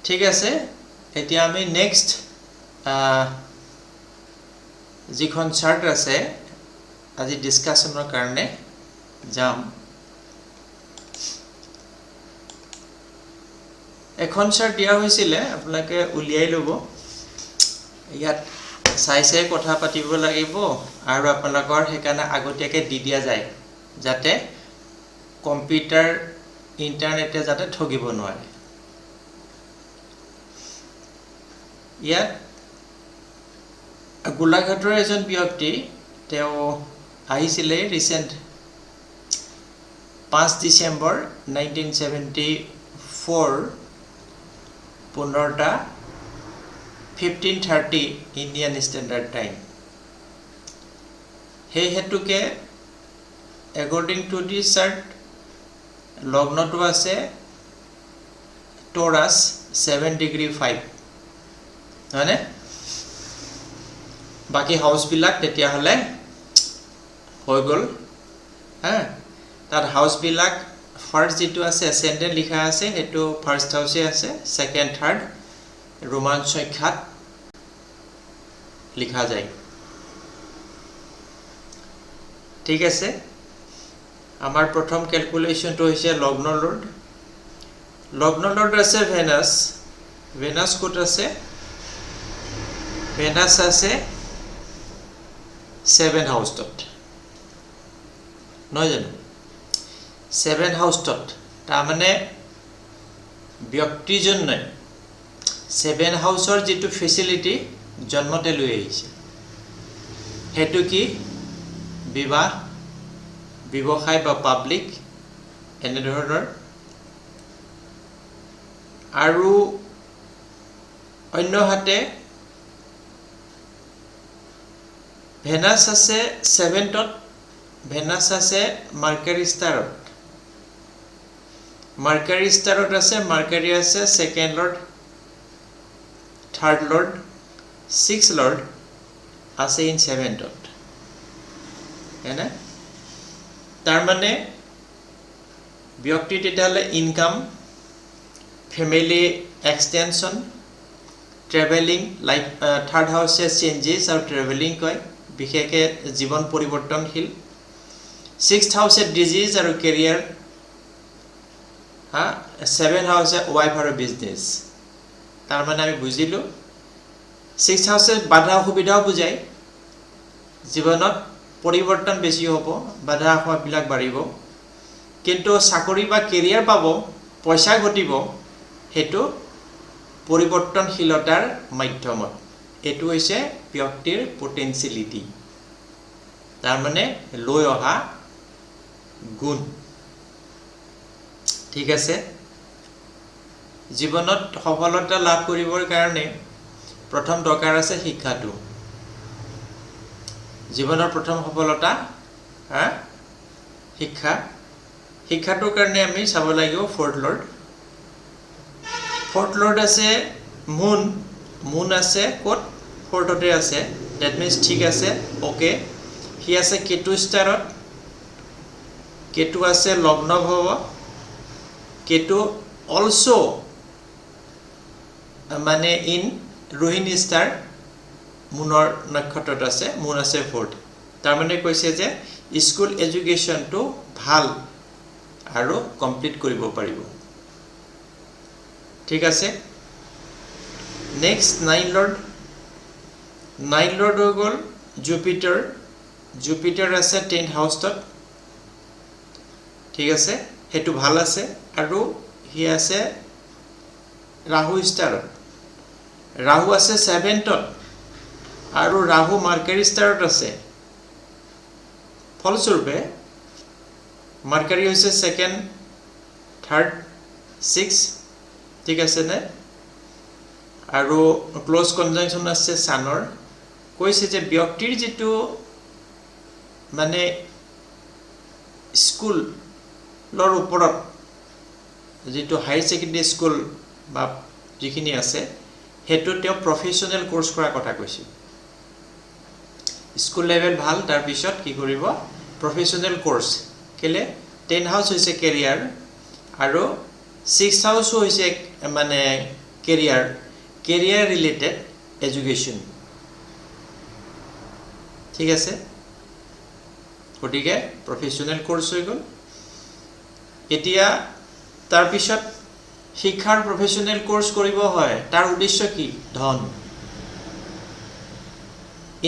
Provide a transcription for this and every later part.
ঠিক আছে এতিয়া আমি নেক্সট যিখন চাৰ্ট আছে আজি ডিসকাশনৰ কাৰণে যাম এখন চাৰ্ট দিয়া হৈছিল আপোনালোকে উলিয়াই লব ইয়াত চাই কথা পাতিব লাগিব আৰু আপোনালোকৰ হেকাৰণে আগতীয়াকে দি দিয়া যায় যাতে কম্পিউটাৰ ইন্টাৰনেটে যাতে ঠগিব নোৱাৰে ইয়াত গোলাঘাটৰ এজন ব্যক্তি তেওঁ আহিছিলে recent 5 December 1974 15টা 15:30 Indian standard time হে হেতুকে according to this chart লগ্নটো আছে টরাস 7°5 মানে বাকি হাউস বিলাক তেতিয়া হলে হৈ গল হ্যাঁ তার হাউস বিলাক ফার্স্ট যেটো আছে অ্যাসেন্ডেন্ট লিখা আছে হেতু ফার্স্ট হাউসে আছে সেকেন্ড থার্ড রোমান সংখ্যাত লিখা যায় ঠিক আছে আমার প্রথম ক্যালকুলেশন তো হইছে লগ্ন লর্ড আছে ভেনাস কোট আছে ভেনাস আছে 7 হাউস ডট নয় জানো 7 হাউস ডট তার মানে ব্যক্তির জন্য 7 হাউসৰ যেটো ফেসিলিটি জন্মতে লৈ আহিছে হেতু কি বিবাহ ব্যৱসায় বা পাবলিক এনে ধৰণৰ আৰু অন্য হাতে ভেনাস আছে 7 টত ভেনাস আছে মাৰ্কাৰী ষ্টাৰত আছে মাৰ্কাৰী আছে second lord third lord 6 lord আছে ইন 7 ডট হ্যাঁ তার মানে ব্যক্তি তেতালে income family extension travelling life third হাউসে চেঞ্জেস আর ট্রাভেলিং কয় বিশেষকে জীবন পরিবর্তনশীল 6th হাউসে ডিজিজ আর ক্যারিয়ার হ্যাঁ 7 হাউসে ওয়াইফ আর বিজনেস তার মানে আমি বুঝিলো 6th হাউসে বাধা অসুবিধাও বুঝাই জীবনত পরিবর্তন বেশি হব বাধা অসুবিধাবিলাক বাড়িব কিন্তু চাকরি বা ক্যারিয়ার পাব পয়সা ঘটিব হেতু পরিবর্তনশীলতার মাধ্যমত এটু হইছে ব্যক্তির পটেনশিয়ালিটি তার মানে লৈ অহা গুণ ঠিক আছে জীবনত সফলতা লাভ কৰিবৰ কাৰণে প্ৰথম দৰকাৰ আছে শিক্ষাটো জীবনৰ প্ৰথম সফলতা শিক্ষাটোৰ কাৰণে আমি চাব লাগিব ফৰ্থ লৰ্ড আছে মুন আছে কোট ফৰ্থতে আছে দ্যাট মিন্স ঠিক আছে ওকে হি আছে কেতু ষ্টাৰত কেতু আছে লগ্ন ভৱ কেতু অলসো মানে ইন ৰোহিণী স্টাৰ মুনৰ নক্ষত্ৰত আছে মুন আছে ফৰ্থ তাৰ মানে কৈছে যে স্কুল এডুকেশন তো ভাল আৰু কমপ্লিট কৰিব পাৰিব ঠিক আছে নেক্সট 9 লৰ্ড হৈ গল জুপিটাৰ আছে 10th হাউসত ঠিক আছে হেতু ভাল আছে আৰু হি আছে ৰাহু স্টাৰত ৰাহু আছে 7 টত আৰু ৰাহু মাৰ্কাৰী ষ্টাৰত আছে ফলস্বৰূপে মাৰ্কাৰী হৈছে সেকেন্ড থাৰ্ড 6 ঠিক আছে নে আৰু ক্লোজ কনজাংশন আছে সানৰ কৈছে যে ব্যক্তিৰ যেটো মানে স্কুলৰ ওপৰত যেটো হাই সেকেন্ডাৰী স্কুল বা যিখিনি আছে হেতু তেও প্ৰফেশনাল কোৰ্স কৰা কথা কৈছে স্কুল লেভেল ভাল তাৰ পিছত কি কৰিব প্ৰফেশনাল কোৰ্স কেলে 10 হাউস হৈছে ক্যাৰিয়াৰ আৰু 6 হাউস হৈছে মানে career related education ঠিক আছে গটিকে professional course হৈ গল এতিয়া তাৰ পিছত শিক্ষাৰ professional course কৰিব হয় তাৰ উদ্দেশ্য কি ধন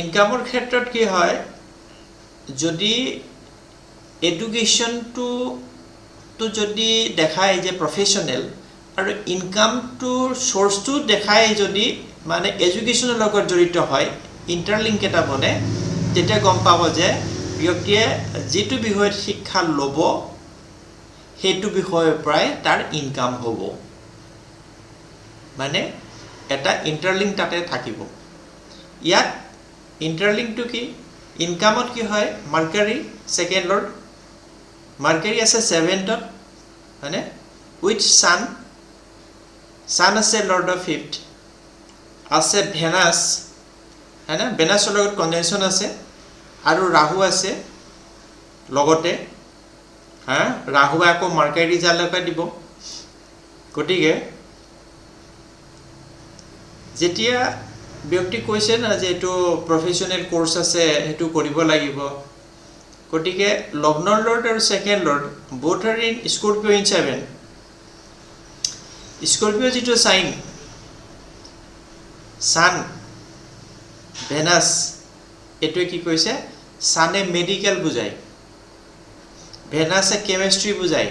ইনকামৰ ক্ষেত্ৰত কি হয় যদি এডুকেশন তো যদি দেখায় যে professional আৰু ইনকাম টু সোৰ্স টু দেখায় যদি মানে এডুকেশনৰ লগত জড়িত হয় ইন্টারলিংক এটা বনে যেটা গম পাব যে ব্যক্তিয়ে যেটো বিষয়ত শিক্ষা লব হেতু বিষয়ে প্ৰায় তাৰ ইনকাম হ'ব মানে এটা ইন্টারলিংক তাতে থাকিব ইয়াত ইন্টারলিংক টু কি ইনকামত কি হয় মার্কারি সেকেন্ড লর্ড মার্কারি আছে 7th মানে উইথ সান আছে লর্ড অফ 5th আছে ভেনাস হয়না ভেনাসৰ লগত কনজেকশন আছে আৰু ৰাহু আছে লগতে হ্যাঁ রাহু আকৌ মার্কারি জালকা দিব গটিকে যেতিয়া ব্যক্তি কৈছে না যে এটো প্রফেশনাল কোর্স আছে হেতু কৰিব লাগিব গটিকে লগ্নৰ লৰ্ড আৰু second Lord both are in Scorpio in 7 Scorpio যেটো সাইন সান ভেনাস এটো কি কৈছে সানে মেডিকেল বুজায় ভেনাসে কেমিস্ট্রি বুজায়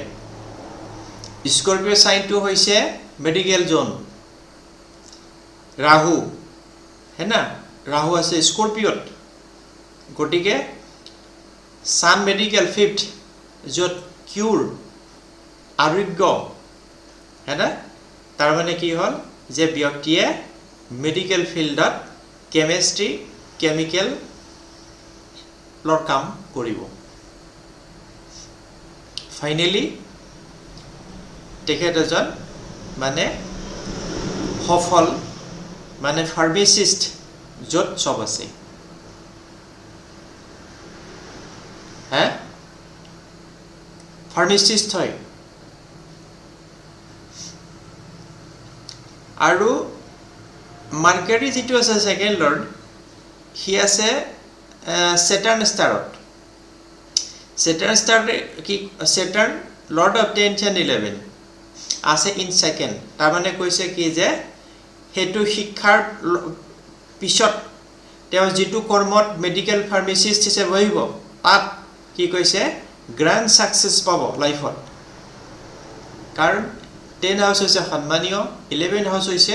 স্করপিও সাইনটো হৈছে মেডিকেল জোন রাহু হেনা রাহু আছে স্করপিওত গটিকে সান মেডিকেল 5th যত কিউর আৰোগ্য হেনা তাৰ মানে কি হল যে ব্যক্তিয়ে মেডিকেল ফিল্ডত কেমিস্ট্ৰি কেমিক্যাল লৰ কাম কৰিব ফাইনালি তেখেত এজন মানে সফল মানে ফাৰ্মাসিস্ট যত সব আছে হ্যাঁ ফাৰ্মাসিস্ট হয় আৰু মার্কারি যেটো আছে সেকেন্ড লর্ড হি আছে Saturn starot Saturn star কি Saturn lord of 10 and 11 আছে in second তাৰ মানে কৈছে কি যে হেতু শিক্ষাৰ পিছত তেও যেটো কৰ্মত মেডিকেল ফাৰ্মাসিস্ট হিচাপে বহিব তাত কি কৈছে গ্ৰ্যান্ড সাকসেস পাব লাইফত কাৰণ 10 হাউস হৈছে সন্মানীয় 11 হাউস হৈছে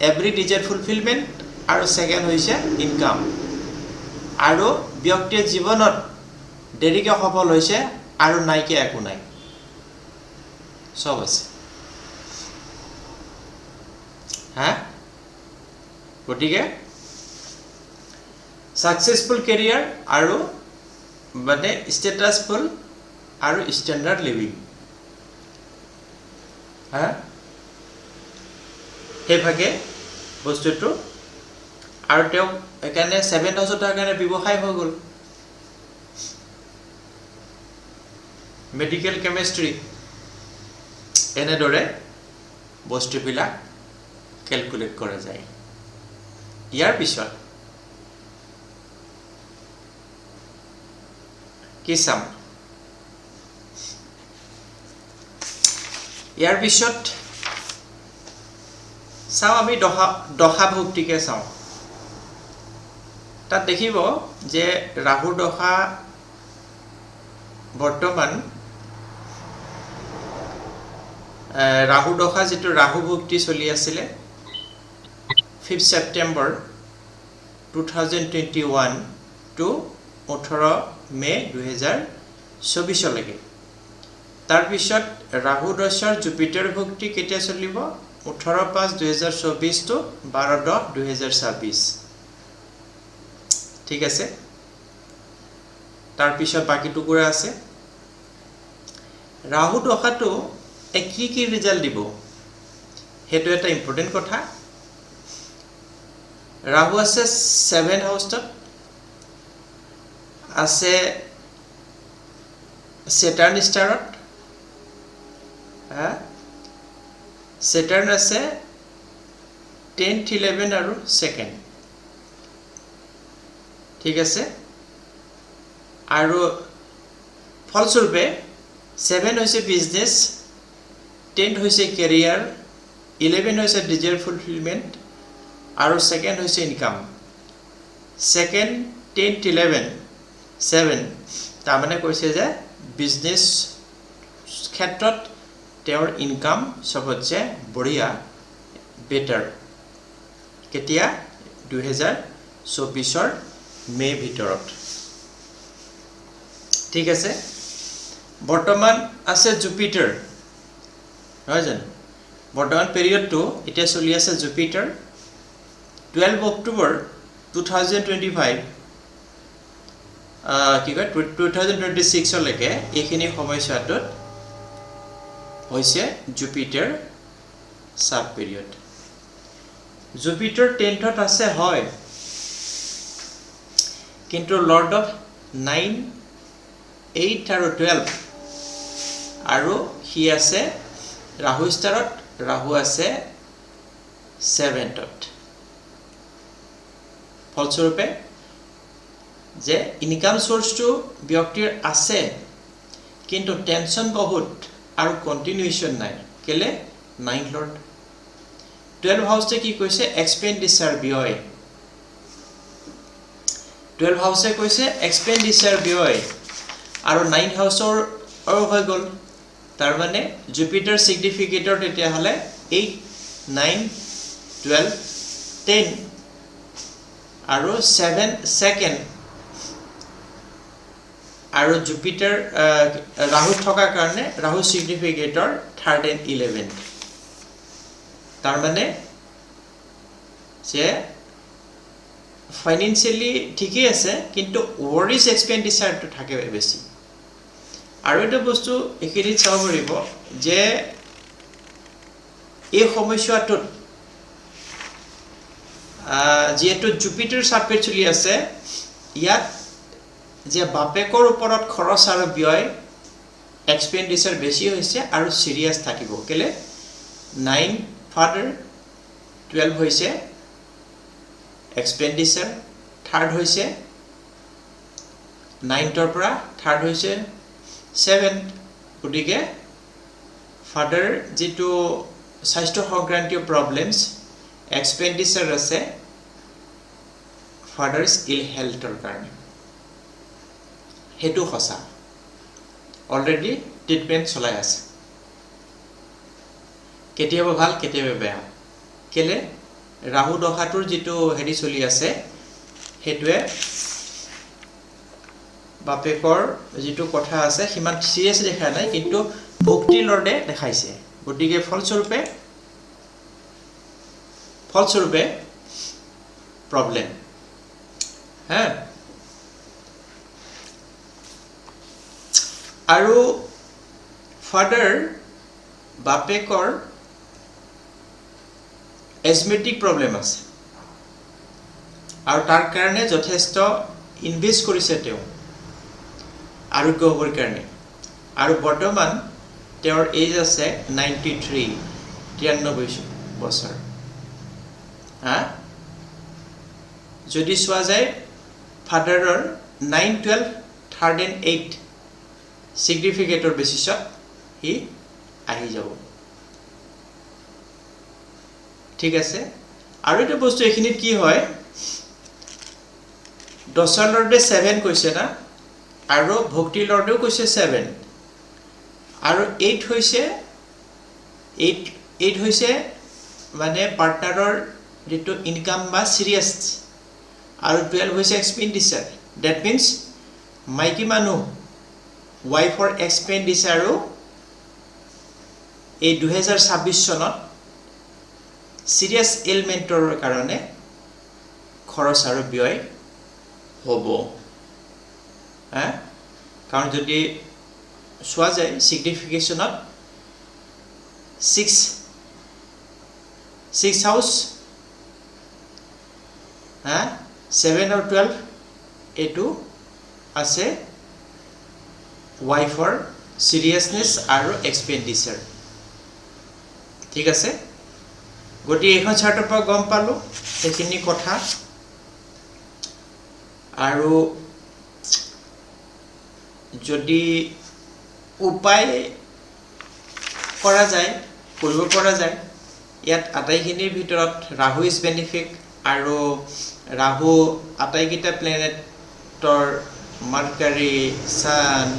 এভৰি ডিজায়াৰ ফুলফিলমেন্ট আৰু সেকেন্ড হৈছে ইনকাম আৰু ব্যক্তিৰ জীৱনত দেৰিকে সফল হৈছে আৰু নাইকে একো নাই সব আছে হ্যাঁ গটিকে সাকসেসফুল ক্যাৰিয়াৰ আৰু মানে স্ট্যাটাসফুল আৰু স্ট্যান্ডাৰ্ড লিভিং হ্যাঁ হে ভাগে বস্তুটো আৰু তেও একানে 7th হাউসৰ কাৰণে ব্যৱসায় হৈ গল মেডিকেল কেমিস্ট্ৰি এনেদৰে বস্তুবিলাক ক্যালকুলেট কৰা যায় ইয়াৰ পিছত কি চাম ইয়াৰ পিছত চাও আমি দশা ভক্তিকে চাও তাত দেখিব যে রাহু দশা বর্তমান রাহু দশা যেটো রাহু ভক্তি চলি আছিল 5 সেপ্টেম্বৰ 2021 টু 18 মে 2024 লৈকে তাৰ পিছত ৰাহু দশাৰ জুপিটাৰ ভক্তি কেতিয়া চলিব 18/5/2024 টু 12/10/2026 ঠিক আছে তাৰ পিছত বাকি টুকুৰা আছে ৰাহু দশাটো কি ৰিজাল্ট দিব হেতু এটা ইম্পৰ্টেন্ট কথা রাহু আছে 7 হাউসত আছে Saturn starot Saturn আছে 10th 11 আৰু second ঠিক আছে আৰু ফলস্বৰূপে 7 হৈছে বিজনেস 10 হৈছে কেৰিয়াৰ 11 হৈছে ডিজায়াৰ ফুলফিলমেন্ট আৰু second হৈছে ইনকাম second 10th 11 7 তাৰ মানে কৈছে যে বিজনেস ক্ষেত্ৰত তেওঁৰ ইনকাম সবতছে বঢ়িয়া বেটাৰ কেতিয়া 2024 ৰ মে ভিতৰত ঠিক আছে বৰ্তমান আছে জুপিটাৰ হয় জানো বৰ্তমান পিৰিয়ডটো এতিয়া চলি আছে জুপিটাৰ 12 অক্টোবৰ 2025 কি কয় 2026 লৈকে এইখিনি সময়ছোৱাটোত হৈছে Jupiter sub period Jupiter 10th আছে হয় কিন্তু লৰ্ড অফ 9 8 আৰু 12 আৰু হি আছে ৰাহু ষ্টাৰত ৰাহু আছে 7th ফলস্বৰূপে যে ইনকাম সোৰ্সটো ব্যক্তিৰ আছে কিন্তু টেনশন বহুত আৰু কন্টিনিউয়েশন নাই কেলে 9th লৰ্ড 12 হাউসে কি কৈছে এক্সপেন্ডিচাৰ ব্যয় 12 হাউসে কৈছে এক্সপেন্ডিচাৰ ব্যয় আৰু 9th হাউসৰ হৈ গল তাৰ মানে জুপিটাৰ সিগনিফিকেটৰ তেতিয়া হলে 8 9 12 10 আৰু 7 সেকেন্ড আৰু জুপিটাৰ ৰাহু থকাৰ কাৰণে ৰাহু সিগনিফিকেটৰ 3rd and 11th তাৰ মানে যে ফাইনান্সিয়ালি ঠিকই আছে কিন্তু ওয়াৰিজ এক্সপেন্ডিচাৰটো থাকে বেছি আৰু এটা বস্তু এখিনি চাব পাৰিব যে এই সময়ছোৱাটোত যেহেতু জুপিটাৰ সাবপেট চলি আছে ইয়াত যে বাপেকৰ ওপৰত খৰচ আৰু ব্যয় এক্সপেন্ডিচাৰ বেছি হৈছে আৰু সিৰিয়াস থাকিব কেলে 9 ফাদাৰ 12 হৈছে এক্সপেন্ডিচাৰ 3rd হৈছে 9th ৰ পৰা 3rd হৈছে 7th গতিকে ফাদাৰ যেটো স্বাস্থ্য সংক্ৰান্তীয় প্ৰবলেমছ এক্সপেন্ডিচাৰ আছে ফাদাৰস ইল হেলথৰ কাৰণে হেতু হসা অলৰেডি ট্ৰিটমেন্ট চলাই আছে কেতিয়াবা ভাল কেতিয়াবা বেয়া কেলে ৰাহু দশাটোৰ যেটো হেৰি চলি আছে হেতুৱে বাপেকৰ যেটো কথা আছে হিমান সিৰিয়াস দেখা নাই কিন্তু ভক্তি লৰ্ডে দেখাইছে গতিকে ফলস্বৰূপে প্ৰবলেম হা আৰু ফাদাৰ বাপেকৰ এজমেটিক প্ৰবলেম আছে আৰু তাৰ কাৰণে যথেষ্ট ইনভেস্ট কৰিছে তেওঁ আৰোগ্য হ'বৰ কাৰণে আৰু বৰ্তমান তেওঁৰ এজ আছে 93 বছৰ হা যদি চোৱা যায় ফাদাৰৰ 9 12 3rd and 8 সিগনিফিকেটৰ বেসিছত হি আহি যাব ঠিক আছে আৰু এটা বস্তু এখিনিত কি হয় 10 লৰ্ডে 7 কৈছে না আৰু ভক্তি লৰ্ডেও কৈছে 7 আৰু 8 হৈছে মানে পাৰ্টনাৰৰ যেটো ইনকাম বা সিৰিয়াস আৰু 12 হৈছে এক্সপেন্ডিচাৰ দ্যাট মিন্স মাইকি মানুহ ওয়াইফৰ এক্সপেন্ডিচাৰো এই 2026 চনত সিৰিয়াস এলিমেন্টৰ কাৰণে খৰচ আৰু ব্যয় হ'ব কাৰণ যদি চোৱা যায় সিগনিফিকেশনত 6 হাউস 7 আৰু 12 এটো আছে ওয়াইফৰ সিৰিয়াসনেস আৰু এক্সপেন্ডিচাৰ ঠিক আছে গতিকে এইখন চাৰ্টৰ পৰা গম পালো সেইখিনি কথা আৰু যদি উপায় কৰা যায় কৰিব পৰা যায় ইয়াত আটাইখিনিৰ ভিতৰত ৰাহু ইজ বেনিফিক আৰু ৰাহু আটাইকেইটা প্লেনেটৰ মাৰ্কাৰী সান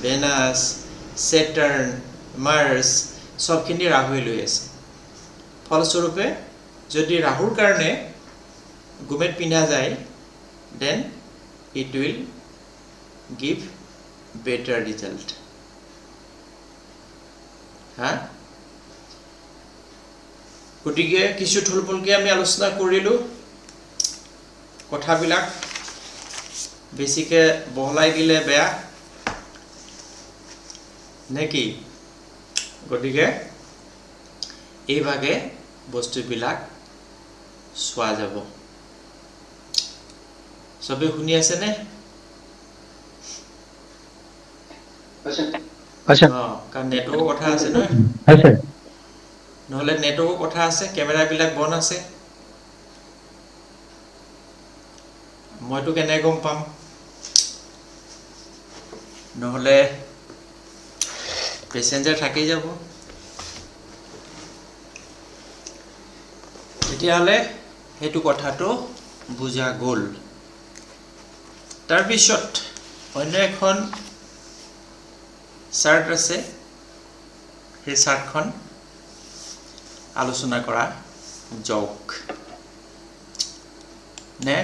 ভেনাছ সেটাৰ্ন মাৰ্স সবখিনি ৰাহুৱে লৈ আছে ফলস্বৰূপে যদি ৰাহুৰ কাৰণে গুমেট পিন্ধা যায় then it will give better result হা গতিকে কিছু থুলমূলকৈ আমি আলোচনা কৰিলো কথাবিলাক বেছিকৈ বহলাই দিলে বেয়া নেকি গতিকে এইভাগে বস্তুবিলাক চোৱা যাব সবে শুনি আছে নে আচ্ছা কাৰণ নেটৱৰ্কৰ কথা আছে নহয় আছে নহলে নেটৱৰ্কৰ কথা আছে কেমেৰাবিলাক বন্ধ আছে মইতো কেনে গম পাম নহলে পেসেঞ্জাৰ থাকি যাব তেতিয়াহলে হেতু কথাটো বুজা গ'ল তাৰ পিছত অন্য এখন চাৰ্ট আছে সেই চাৰ্টখন আলোচনা কৰা যাওক নে